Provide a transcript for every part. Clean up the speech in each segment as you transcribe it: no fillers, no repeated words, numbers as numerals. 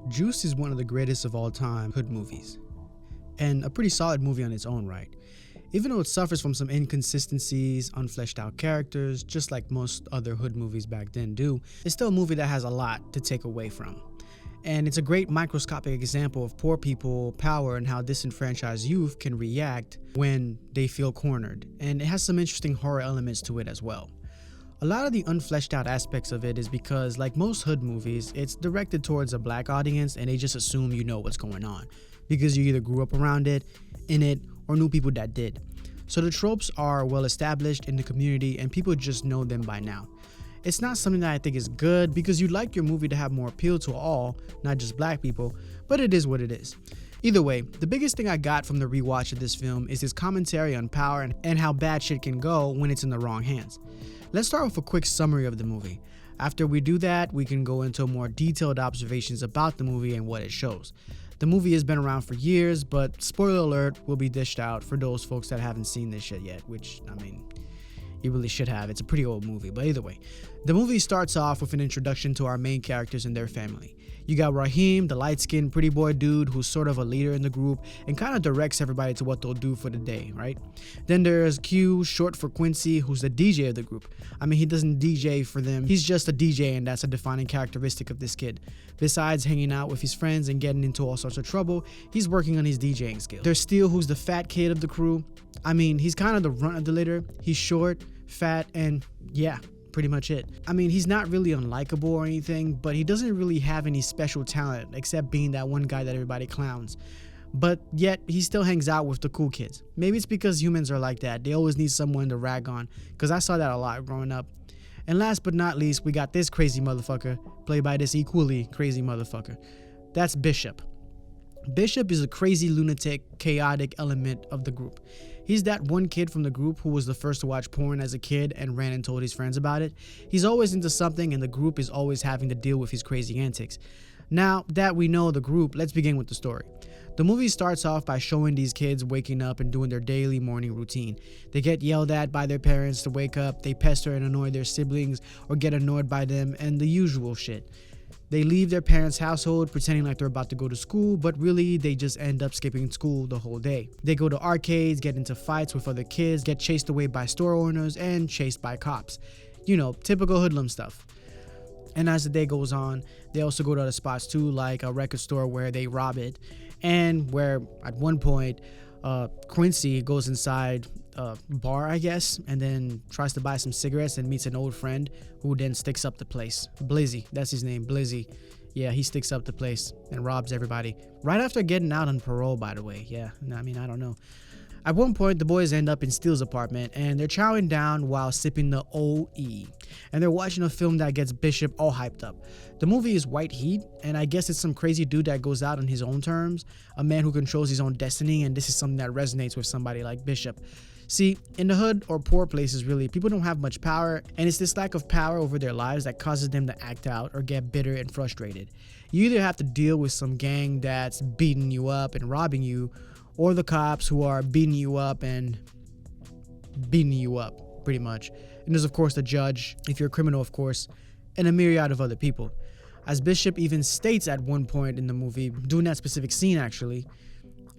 Juice is one of the greatest of all time hood movies, and a pretty solid movie on its own right. Even though it suffers from some inconsistencies, unfleshed out characters, just like most other hood movies back then do, it's still a movie that has a lot to take away from. And it's a great microscopic example of poor people, power, and how disenfranchised youth can react when they feel cornered. And it has some interesting horror elements to it as well. A lot of the unfleshed out aspects of it is because, like most hood movies, it's directed towards a black audience and they just assume you know what's going on because you either grew up around it, in it, or knew people that did. So the tropes are well established in the community and people just know them by now. It's not something that I think is good because you'd like your movie to have more appeal to all, not just black people, but it is what it is. Either way, the biggest thing I got from the rewatch of this film is his commentary on power and how bad shit can go when it's in the wrong hands. Let's start with a quick summary of the movie. After we do that, we can go into more detailed observations about the movie and what it shows. The movie has been around for years, but spoiler alert will be dished out for those folks that haven't seen this shit yet, which, I mean, you really should have. It's a pretty old movie, but either way. The movie starts off with an introduction to our main characters and their family. You got Raheem, the light-skinned pretty boy dude who's sort of a leader in the group and kind of directs everybody to what they'll do for the day, right? Then there's Q, short for Quincy, who's the DJ of the group. I mean, he doesn't DJ for them. He's just a DJ, and that's a defining characteristic of this kid. Besides hanging out with his friends and getting into all sorts of trouble, he's working on his DJing skills. There's Steele, who's the fat kid of the crew. I mean, he's kind of the runt of the litter. He's short, fat, and yeah, pretty much it. I mean, he's not really unlikable or anything, but he doesn't really have any special talent except being that one guy that everybody clowns. But yet, he still hangs out with the cool kids. Maybe it's because humans are like that. They always need someone to rag on, because I saw that a lot growing up. And last but not least, we got this crazy motherfucker, played by this equally crazy motherfucker. That's Bishop. Bishop is a crazy lunatic, chaotic element of the group. He's that one kid from the group who was the first to watch porn as a kid and ran and told his friends about it. He's always into something and the group is always having to deal with his crazy antics. Now that we know the group, let's begin with the story. The movie starts off by showing these kids waking up and doing their daily morning routine. They get yelled at by their parents to wake up, they pester and annoy their siblings or get annoyed by them, and the usual shit. They leave their parents' household pretending like they're about to go to school, but really they just end up skipping school the whole day. They go to arcades, get into fights with other kids, get chased away by store owners, and chased by cops. You know, typical hoodlum stuff. And as the day goes on, they also go to other spots too, like a record store where they rob it, and where at one point Quincy goes inside a bar, I guess, and then tries to buy some cigarettes and meets an old friend who then sticks up the place. Blizzy, that's his name, Blizzy. Yeah, he sticks up the place and robs everybody. Right after getting out on parole, by the way. Yeah, I mean, I don't know. At one point, the boys end up in Steele's apartment and they're chowing down while sipping the OE. And they're watching a film that gets Bishop all hyped up. The movie is White Heat, and I guess it's some crazy dude that goes out on his own terms, a man who controls his own destiny, and this is something that resonates with somebody like Bishop. See, in the hood or poor places really, people don't have much power, and it's this lack of power over their lives that causes them to act out or get bitter and frustrated. You either have to deal with some gang that's beating you up and robbing you, or the cops who are beating you up and beating you up, pretty much. And there's of course the judge, if you're a criminal of course, and a myriad of other people. As Bishop even states at one point in the movie, during that specific scene actually,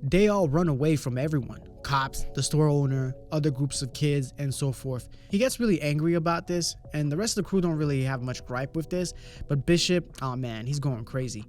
they all run away from everyone. Cops, the store owner, other groups of kids, and so forth. He gets really angry about this, and the rest of the crew don't really have much gripe with this, but Bishop, oh man, he's going crazy.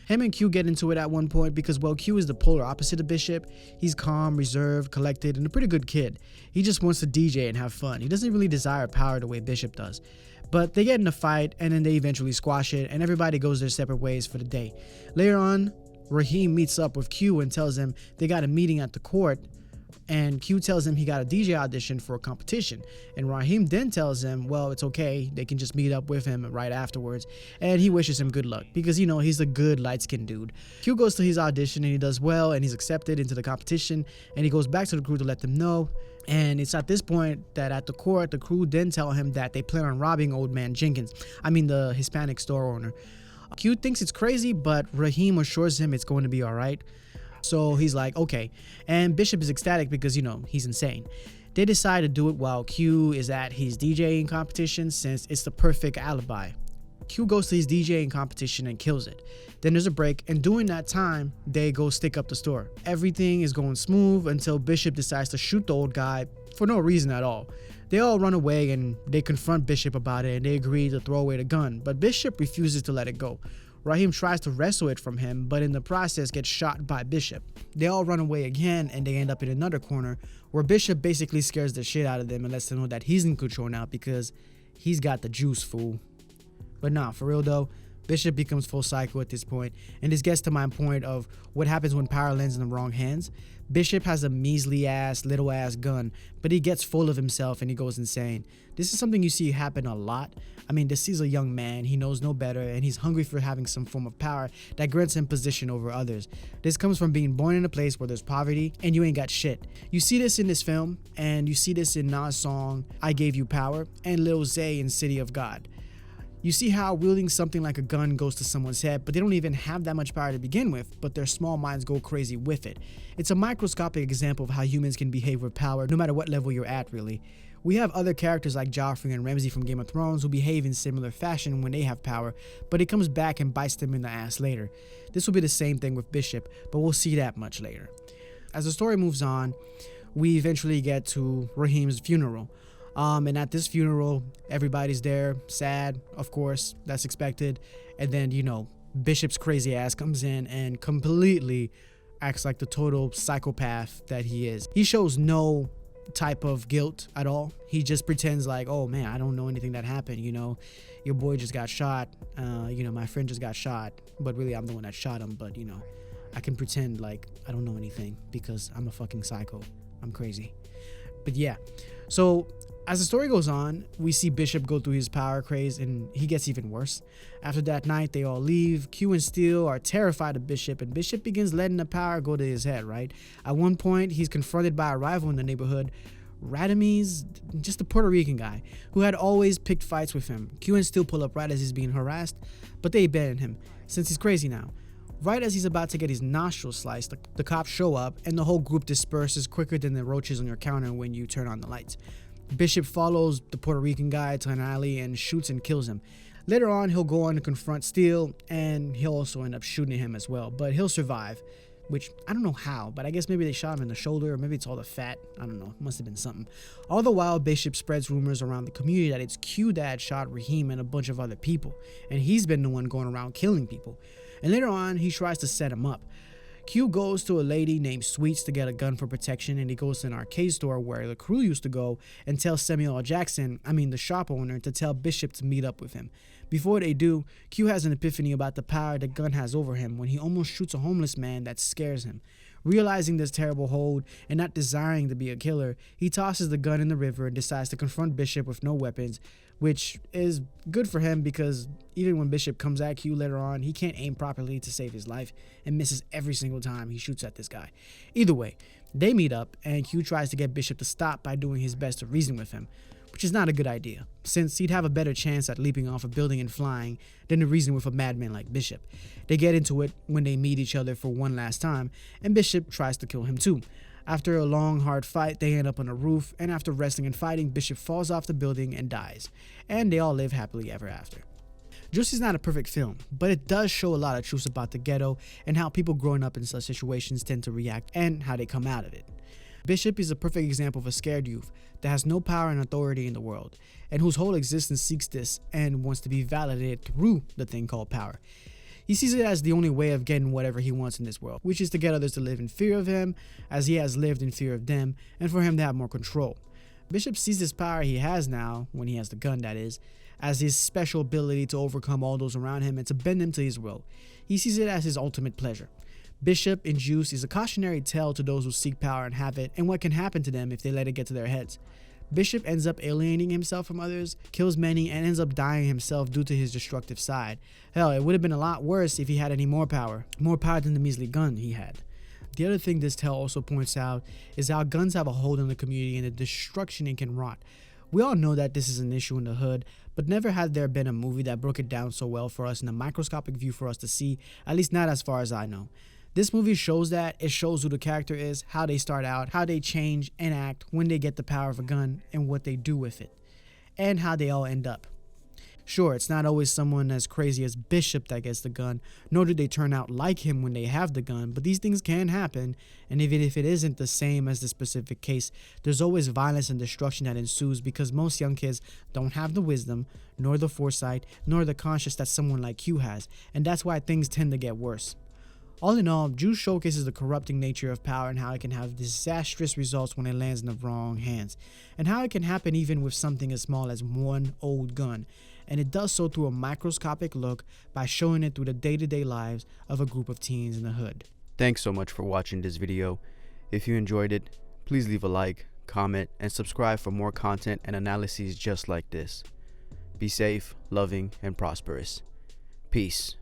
Him and Q get into it at one point because, well, Q is the polar opposite of Bishop. He's calm, reserved, collected, and a pretty good kid. He just wants to DJ and have fun. He doesn't really desire power the way Bishop does. But they get in a fight, and then they eventually squash it, and everybody goes their separate ways for the day. Later on, Raheem meets up with Q and tells him they got a meeting at the court, and Q tells him he got a DJ audition for a competition, and Raheem then tells him, well, it's okay, they can just meet up with him right afterwards, and he wishes him good luck because, you know, he's a good light-skinned dude. Q goes to his audition and he does well, and he's accepted into the competition, and he goes back to the crew to let them know. And it's at this point that at the court, the crew then tell him that they plan on robbing old man Jenkins, the Hispanic store owner. Q thinks it's crazy, but Raheem assures him it's going to be alright. So he's like, okay. And Bishop is ecstatic because, you know, he's insane. They decide to do it while Q is at his DJing competition since it's the perfect alibi. Q goes to his DJing competition and kills it. Then there's a break, and during that time, they go stick up the store. Everything is going smooth until Bishop decides to shoot the old guy for no reason at all. They all run away and they confront Bishop about it, and they agree to throw away the gun, but Bishop refuses to let it go. Raheem tries to wrestle it from him, but in the process gets shot by Bishop. They all run away again, and they end up in another corner where Bishop basically scares the shit out of them and lets them know that he's in control now because he's got the juice, fool. But nah, for real though, Bishop becomes full psycho at this point, and this gets to my point of what happens when power lands in the wrong hands. Bishop has a measly ass, little ass gun, but he gets full of himself and he goes insane. This is something you see happen a lot. I mean, this is a young man, he knows no better, and he's hungry for having some form of power that grants him position over others. This comes from being born in a place where there's poverty and you ain't got shit. You see this in this film, and you see this in Nas' song, I Gave You Power, and Lil Zay in City of God. You see how wielding something like a gun goes to someone's head, but they don't even have that much power to begin with, but their small minds go crazy with it. It's a microscopic example of how humans can behave with power, no matter what level you're at, really. We have other characters like Joffrey and Ramsay from Game of Thrones who behave in similar fashion when they have power, but it comes back and bites them in the ass later. This will be the same thing with Bishop, but we'll see that much later. As the story moves on, we eventually get to Raheem's funeral. And at this funeral, everybody's there, sad, of course, that's expected. And then, you know, Bishop's crazy ass comes in and completely acts like the total psychopath that he is. He shows no type of guilt at all. He just pretends like, oh man, I don't know anything that happened, you know, your boy just got shot, you know, my friend just got shot, but really I'm the one that shot him. But you know, I can pretend like I don't know anything because I'm a fucking psycho, I'm crazy. But yeah, so as the story goes on, we see Bishop go through his power craze and he gets even worse. After that night, they all leave. Q and Steel are terrified of Bishop, and Bishop begins letting the power go to his head, right? At one point, he's confronted by a rival in the neighborhood, Radames, just a Puerto Rican guy, who had always picked fights with him. Q and Steel pull up right as he's being harassed, but they abandon him, since he's crazy now. Right as he's about to get his nostrils sliced, the cops show up, and the whole group disperses quicker than the roaches on your counter when you turn on the lights. Bishop follows the Puerto Rican guy to an alley and shoots and kills him. Later on, he'll go on to confront Steel, and he'll also end up shooting him as well, but he'll survive, which I don't know how, but I guess maybe they shot him in the shoulder, or maybe it's all the fat, I don't know, must have been something. All the while, Bishop spreads rumors around the community that it's Q that shot Raheem and a bunch of other people, and he's been the one going around killing people. And later on, he tries to set him up. Q goes to a lady named Sweets to get a gun for protection, and he goes to an arcade store where the crew used to go and tells Samuel L. Jackson, the shop owner, to tell Bishop to meet up with him. Before they do, Q has an epiphany about the power the gun has over him when he almost shoots a homeless man that scares him. Realizing this terrible hold and not desiring to be a killer, he tosses the gun in the river and decides to confront Bishop with no weapons, which is good for him because even when Bishop comes at Q later on, he can't aim properly to save his life and misses every single time he shoots at this guy. Either way, they meet up and Q tries to get Bishop to stop by doing his best to reason with him, which is not a good idea, since he'd have a better chance at leaping off a building and flying than to reason with a madman like Bishop. They get into it when they meet each other for one last time, and Bishop tries to kill him too. After a long, hard fight, they end up on a roof, and after wrestling and fighting, Bishop falls off the building and dies, and they all live happily ever after. Juicy's not a perfect film, but it does show a lot of truths about the ghetto and how people growing up in such situations tend to react and how they come out of it. Bishop is a perfect example of a scared youth that has no power and authority in the world, and whose whole existence seeks this and wants to be validated through the thing called power. He sees it as the only way of getting whatever he wants in this world, which is to get others to live in fear of him, as he has lived in fear of them, and for him to have more control. Bishop sees this power he has now, when he has the gun that is, as his special ability to overcome all those around him and to bend them to his will. He sees it as his ultimate pleasure. Bishop in Juice is a cautionary tale to those who seek power and have it, and what can happen to them if they let it get to their heads. Bishop ends up alienating himself from others, kills many, and ends up dying himself due to his destructive side. Hell, it would have been a lot worse if he had any more power than the measly gun he had. The other thing this tale also points out is how guns have a hold on the community and the destruction it can wrought. We all know that this is an issue in the hood, but never had there been a movie that broke it down so well for us in a microscopic view for us to see, at least not as far as I know. This movie shows that. It shows who the character is, how they start out, how they change and act when they get the power of a gun, and what they do with it, and how they all end up. Sure, it's not always someone as crazy as Bishop that gets the gun, nor do they turn out like him when they have the gun, but these things can happen, and even if it isn't the same as the specific case, there's always violence and destruction that ensues because most young kids don't have the wisdom, nor the foresight, nor the conscience that someone like you has, and that's why things tend to get worse. All in all, Juice showcases the corrupting nature of power and how it can have disastrous results when it lands in the wrong hands, and how it can happen even with something as small as one old gun, and it does so through a microscopic look by showing it through the day-to-day lives of a group of teens in the hood. Thanks so much for watching this video. If you enjoyed it, please leave a like, comment, and subscribe for more content and analyses just like this. Be safe, loving, and prosperous. Peace.